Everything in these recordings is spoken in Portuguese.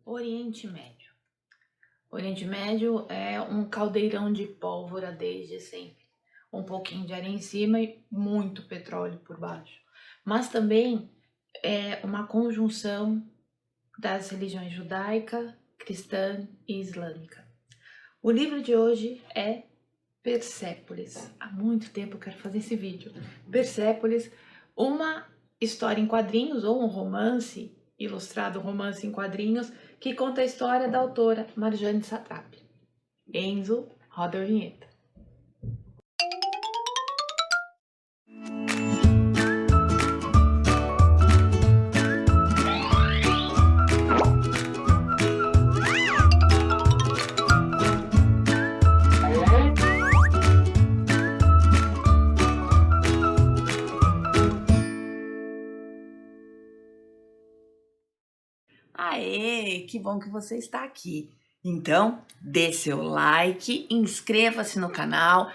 Oriente Médio. Oriente Médio é um caldeirão de pólvora desde sempre. Um pouquinho de areia em cima e muito petróleo por baixo. Mas também é uma conjunção das religiões judaica, cristã e islâmica. O livro de hoje é Persépolis. Há muito tempo eu quero fazer esse vídeo. Persépolis, uma história em quadrinhos ou um romance ilustrado, romance em quadrinhos, que conta a história da autora Marjane Satrapi. Enzo, roda a vinheta. Aê, que bom que você está aqui. Então, dê seu like, inscreva-se no canal,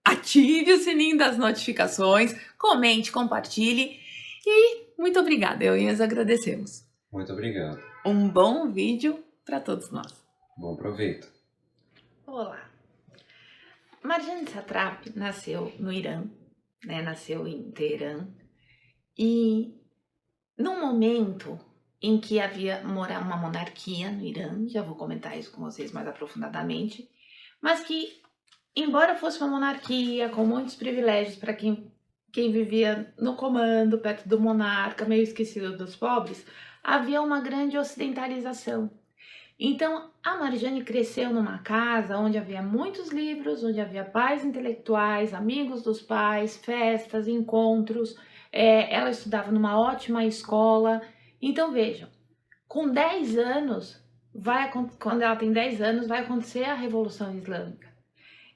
ative o sininho das notificações, comente, compartilhe e muito obrigada, eu e nós agradecemos. Muito obrigado. Um bom vídeo para todos nós. Bom proveito. Olá. Marjane Satrapi nasceu no Irã, nasceu em Teherã, e num momento em que havia uma monarquia no Irã, já vou comentar isso com vocês mais aprofundadamente, mas que, embora fosse uma monarquia com muitos privilégios para quem vivia no comando, perto do monarca, meio esquecido dos pobres, havia uma grande ocidentalização. Então, a Marjane cresceu numa casa onde havia muitos livros, onde havia pais intelectuais, amigos dos pais, festas, encontros. Ela estudava numa ótima escola. Então, vejam, com 10 anos, quando ela tem 10 anos, vai acontecer a Revolução Islâmica.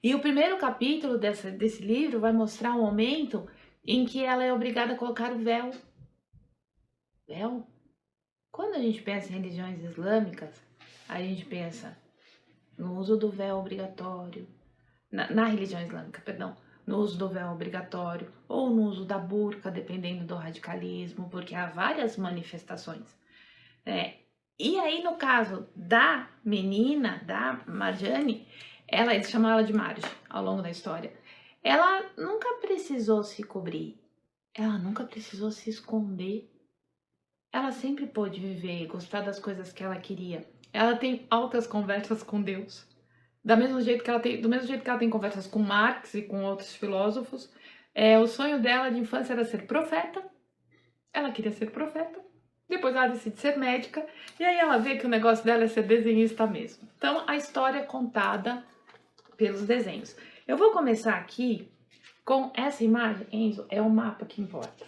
E o primeiro capítulo desse livro vai mostrar um momento em que ela é obrigada a colocar o véu. Véu? Quando a gente pensa em religiões islâmicas, a gente pensa no uso do véu obrigatório, na religião islâmica, perdão, no uso do véu obrigatório, ou no uso da burca, dependendo do radicalismo, porque há várias manifestações. E aí, no caso da menina, da Marjane, eles chamam ela de Marge ao longo da história, ela nunca precisou se cobrir, ela nunca precisou se esconder. Ela sempre pôde viver e gostar das coisas que ela queria. Ela tem altas conversas com Deus. Do mesmo jeito que ela tem conversas com Marx e com outros filósofos. O sonho dela de infância era ser profeta. Ela queria ser profeta. Depois ela decide ser médica. E aí ela vê que o negócio dela é ser desenhista mesmo. Então a história é contada pelos desenhos. Eu vou começar aqui com essa imagem. Enzo, é o mapa que importa.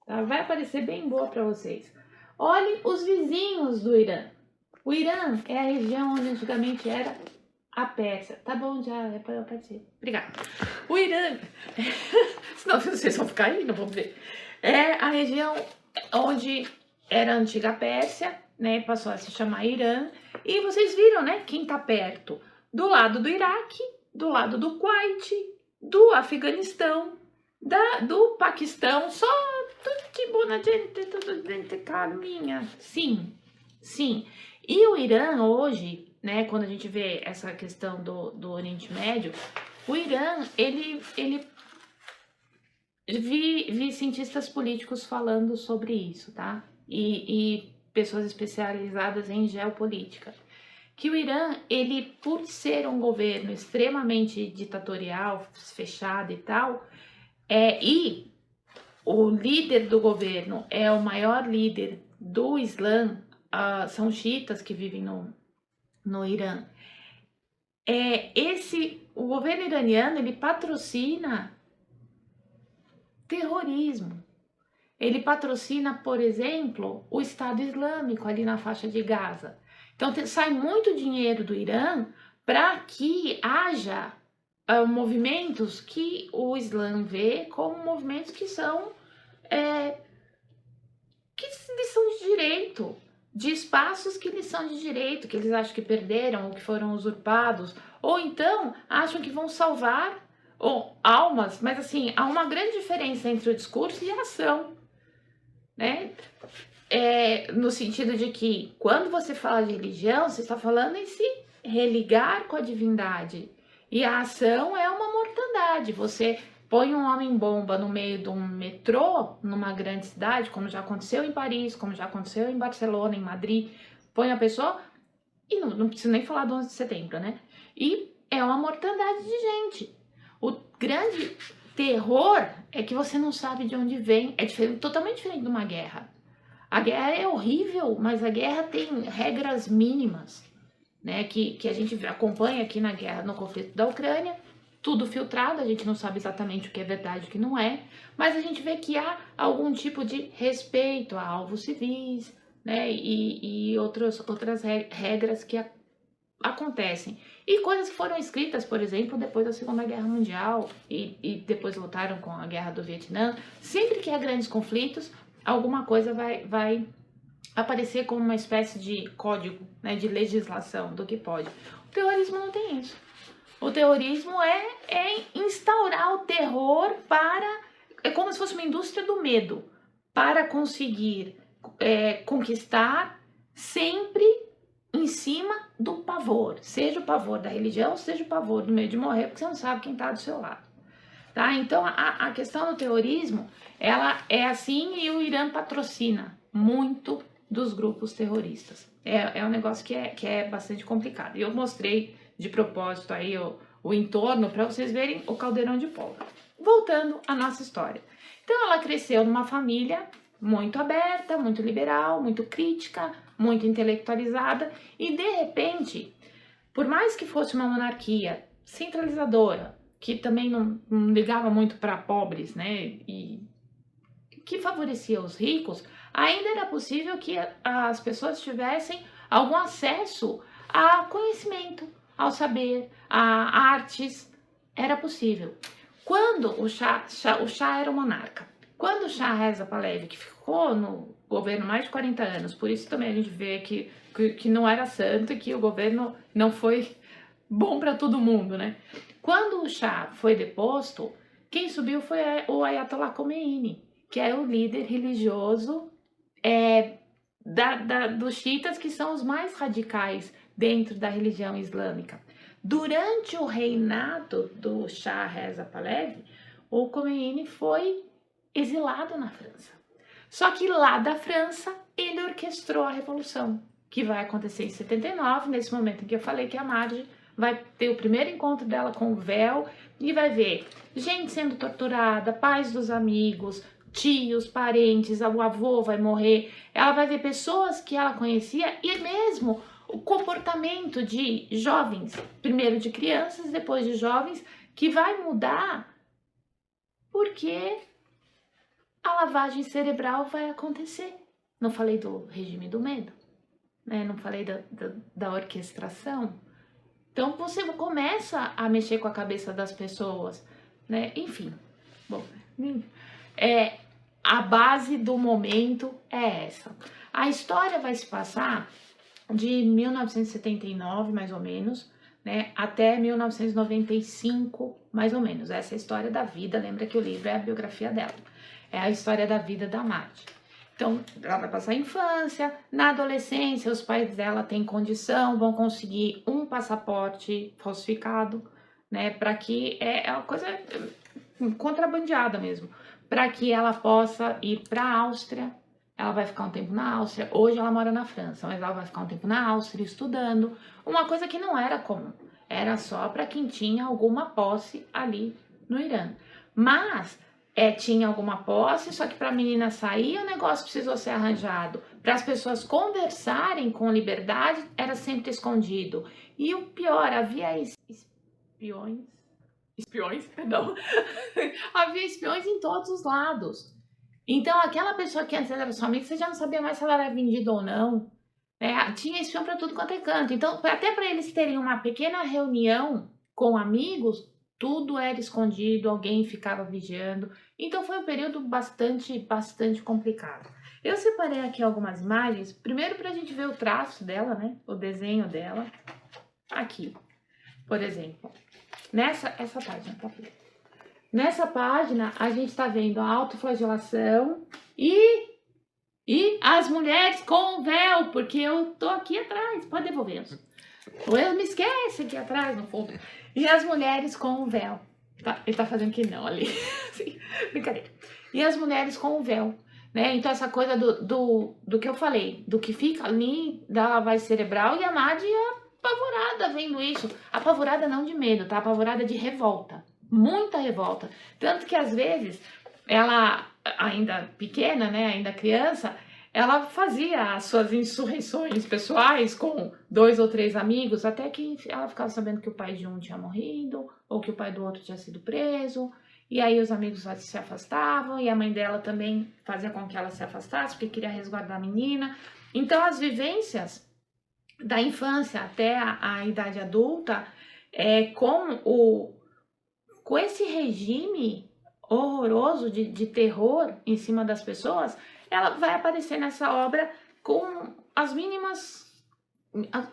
Tá? Vai aparecer bem boa para vocês. Olhem os vizinhos do Irã. O Irã é a região onde antigamente era a Pérsia. Tá bom, já é para aparecer. Obrigada. O Irã, senão vocês vão ficar aí, não vão ver. É a região onde era a antiga Pérsia, passou a se chamar Irã. E vocês viram, quem tá perto? Do lado do Iraque, do lado do Kuwait, do Afeganistão, do Paquistão, só tudo buona gente, tudo gente calminha. Sim. E o Irã hoje, quando a gente vê essa questão do Oriente Médio, o Irã, vi cientistas políticos falando sobre isso, tá? E pessoas especializadas em geopolítica. Que o Irã, por ser um governo extremamente ditatorial, fechado e tal, e o líder do governo é o maior líder do Islã, são xiitas que vivem no Irã. O governo iraniano, ele patrocina terrorismo. Ele patrocina, por exemplo, o Estado Islâmico ali na faixa de Gaza. Então sai muito dinheiro do Irã para que haja movimentos que o Islã vê como movimentos que são de direito, de espaços que lhes são de direito, que eles acham que perderam ou que foram usurpados, ou então acham que vão salvar almas, mas assim, há uma grande diferença entre o discurso e a ação, no sentido de que quando você fala de religião, você está falando em se religar com a divindade. E a ação é uma mortandade. Você põe um homem-bomba no meio de um metrô, numa grande cidade, como já aconteceu em Paris, como já aconteceu em Barcelona, em Madrid, põe a pessoa, e não preciso nem falar do 11 de setembro, né? E é uma mortandade de gente. O grande terror é que você não sabe de onde vem, é totalmente diferente de uma guerra. A guerra é horrível, mas a guerra tem regras mínimas, né? Que a gente acompanha aqui na guerra, no conflito da Ucrânia, tudo filtrado, a gente não sabe exatamente o que é verdade e o que não é, mas a gente vê que há algum tipo de respeito a alvos civis, né? E outras regras que acontecem. E coisas que foram escritas, por exemplo, depois da Segunda Guerra Mundial e depois voltaram com a Guerra do Vietnã. Sempre que há grandes conflitos, alguma coisa vai aparecer como uma espécie de código, né, de legislação do que pode. O terrorismo não tem isso. O terrorismo é instaurar o terror é como se fosse uma indústria do medo, para conseguir conquistar sempre em cima do pavor, seja o pavor da religião, seja o pavor do medo de morrer, porque você não sabe quem está do seu lado. Tá? Então, a questão do terrorismo, ela é assim, e o Irã patrocina muito dos grupos terroristas. É um negócio que é bastante complicado. E eu mostrei de propósito aí o entorno para vocês verem o caldeirão de pólvora. Voltando à nossa história. Então, ela cresceu numa família muito aberta, muito liberal, muito crítica, muito intelectualizada, e de repente, por mais que fosse uma monarquia centralizadora, que também não ligava muito para pobres, né, e que favorecia os ricos, ainda era possível que as pessoas tivessem algum acesso a conhecimento, ao saber, a artes. Era possível. Quando o Shah era o monarca, quando o Shah Reza Pahlavi, que ficou no governo mais de 40 anos, por isso também a gente vê que não era santo e que o governo não foi bom para todo mundo, né? Quando o Shah foi deposto, quem subiu foi o Ayatollah Khomeini, que é o líder religioso dos xiitas, que são os mais radicais dentro da religião islâmica. Durante o reinado do Shah Reza Pahlavi, o Khomeini foi exilado na França. Só que lá da França, ele orquestrou a revolução, que vai acontecer em 79, nesse momento em que eu falei que a Marge vai ter o primeiro encontro dela com o véu e vai ver gente sendo torturada, pais dos amigos, tios, parentes, o avô vai morrer. Ela vai ver pessoas que ela conhecia e mesmo o comportamento de jovens, primeiro de crianças, depois de jovens, que vai mudar porque a lavagem cerebral vai acontecer. Não falei do regime do medo, né? Não falei da orquestração. Então você começa a mexer com a cabeça das pessoas, né? Enfim, bom, a base do momento é essa. A história vai se passar de 1979, mais ou menos, né, até 1995, mais ou menos. Essa é a história da vida. Lembra que o livro é a biografia dela. É a história da vida da Marge. Então, ela vai passar a infância, na adolescência, os pais dela têm condição, vão conseguir um passaporte falsificado, né, para que é uma coisa contrabandeada mesmo, para que ela possa ir para a Áustria. Ela vai ficar um tempo na Áustria. Hoje ela mora na França, mas ela vai ficar um tempo na Áustria estudando, uma coisa que não era comum, era só para quem tinha alguma posse ali no Irã. Mas tinha alguma posse, só que para a menina sair o negócio precisou ser arranjado. Para as pessoas conversarem com liberdade, era sempre escondido. E o pior, havia espiões, perdão, havia espiões em todos os lados. Então aquela pessoa que antes era sua amiga, você já não sabia mais se ela era vendida ou não. Tinha espião para tudo quanto é canto. Então, até para eles terem uma pequena reunião com amigos, tudo era escondido, alguém ficava vigiando. Então foi um período bastante complicado. Eu separei aqui algumas imagens, primeiro para a gente ver o traço dela, né? O desenho dela. Aqui, por exemplo, essa página tá aqui. Nessa página a gente está vendo a autoflagelação e E as mulheres com véu, porque eu tô aqui atrás, pode devolver. Ou eu me esquece aqui atrás, no fundo. E as mulheres com véu. Tá, ele tá fazendo que não ali. Assim, brincadeira. E as mulheres com véu. Né? Então, essa coisa do que eu falei, do que fica ali da lavagem cerebral, e a Madi apavorada vendo isso. Apavorada não de medo, tá? Apavorada de revolta. Muita revolta. Tanto que, às vezes, ela, ainda pequena, né? Ainda criança, ela fazia as suas insurreições pessoais com 2 ou 3 amigos, até que ela ficava sabendo que o pai de um tinha morrido, ou que o pai do outro tinha sido preso. E aí os amigos se afastavam, e a mãe dela também fazia com que ela se afastasse, porque queria resguardar a menina. Então, as vivências da infância até a idade adulta, com esse regime horroroso de terror em cima das pessoas, ela vai aparecer nessa obra com as mínimas,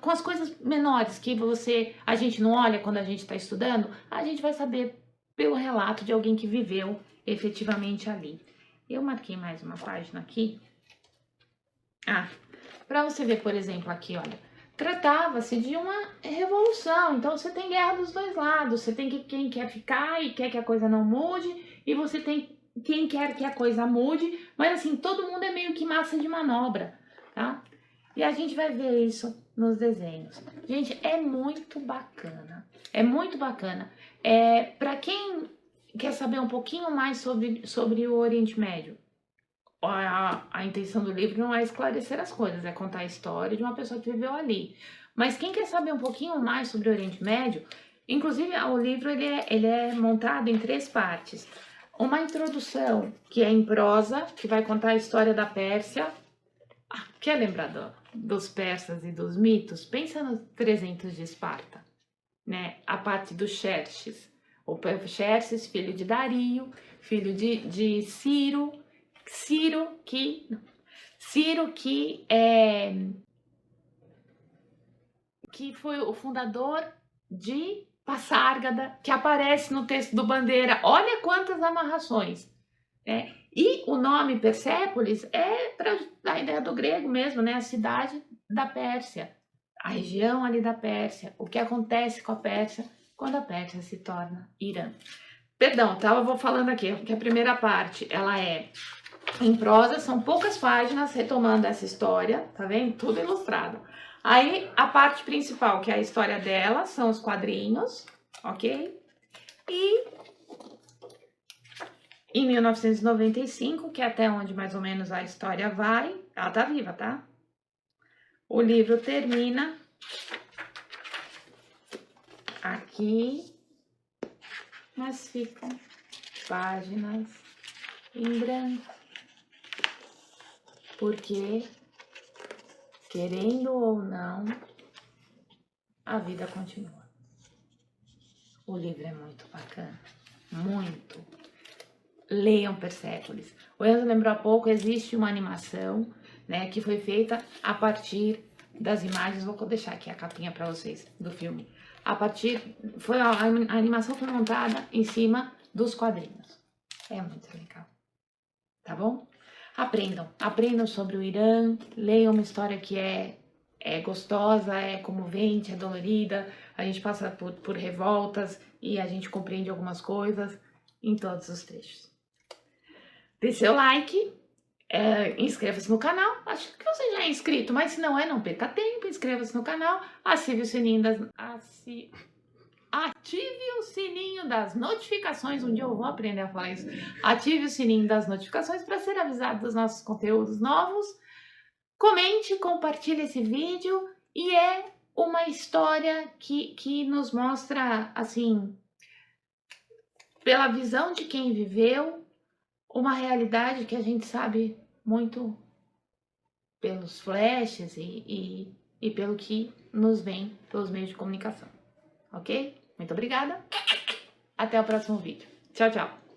com as coisas menores que a gente não olha quando a gente está estudando, a gente vai saber pelo relato de alguém que viveu efetivamente ali. Eu marquei mais uma página aqui. Para você ver, por exemplo, aqui, olha, tratava-se de uma revolução, então você tem guerra dos dois lados, você tem quem quer ficar e quer que a coisa não mude, e você tem quem quer que a coisa mude, mas assim, todo mundo é meio que massa de manobra, tá? E a gente vai ver isso nos desenhos. Gente, é muito bacana. É muito bacana. Para quem quer saber um pouquinho mais sobre o Oriente Médio, a intenção do livro não é esclarecer as coisas, é contar a história de uma pessoa que viveu ali. Mas quem quer saber um pouquinho mais sobre o Oriente Médio, inclusive o livro ele é montado em 3 partes. Uma introdução, que é em prosa, que vai contar a história da Pérsia. Quer lembrar dos persas e dos mitos? Pensa nos 300 de Esparta, né? A parte do Xerxes. O Xerxes, filho de Dario, filho de Ciro que foi o fundador de Passárgada, que aparece no texto do Bandeira. Olha quantas amarrações, né? E o nome Persépolis é para dar a ideia do grego mesmo, né? A cidade da Pérsia, a região ali da Pérsia. O que acontece com a Pérsia quando a Pérsia se torna Irã. Perdão, tá? Eu vou falando aqui, porque a primeira parte, ela é em prosa, são poucas páginas retomando essa história, tá vendo? Tudo ilustrado. Aí, a parte principal, que é a história dela, são os quadrinhos, ok? E em 1995, que é até onde mais ou menos a história vai, ela tá viva, tá? O livro termina aqui, mas ficam páginas em branco, porque, querendo ou não, a vida continua. O livro é muito bacana, muito. Leiam Persépolis. O Enzo lembrou há pouco, existe uma animação, né, que foi feita a partir das imagens. Vou deixar aqui a capinha para vocês do filme. A animação foi montada em cima dos quadrinhos. É muito legal. Tá bom? Aprendam sobre o Irã, leiam uma história que é gostosa, é comovente, é dolorida, a gente passa por revoltas e a gente compreende algumas coisas em todos os trechos. Dê seu like, inscreva-se no canal, acho que você já é inscrito, mas se não é, não perca tempo, inscreva-se no canal, ative o sininho ative o sininho das notificações. Um dia eu vou aprender a falar isso. Ative o sininho das notificações para ser avisado dos nossos conteúdos novos. Comente, compartilhe esse vídeo. E é uma história que nos mostra, assim, pela visão de quem viveu, uma realidade que a gente sabe muito pelos flashes e pelo que nos vem pelos meios de comunicação. Ok? Muito obrigada. Até o próximo vídeo. Tchau, tchau.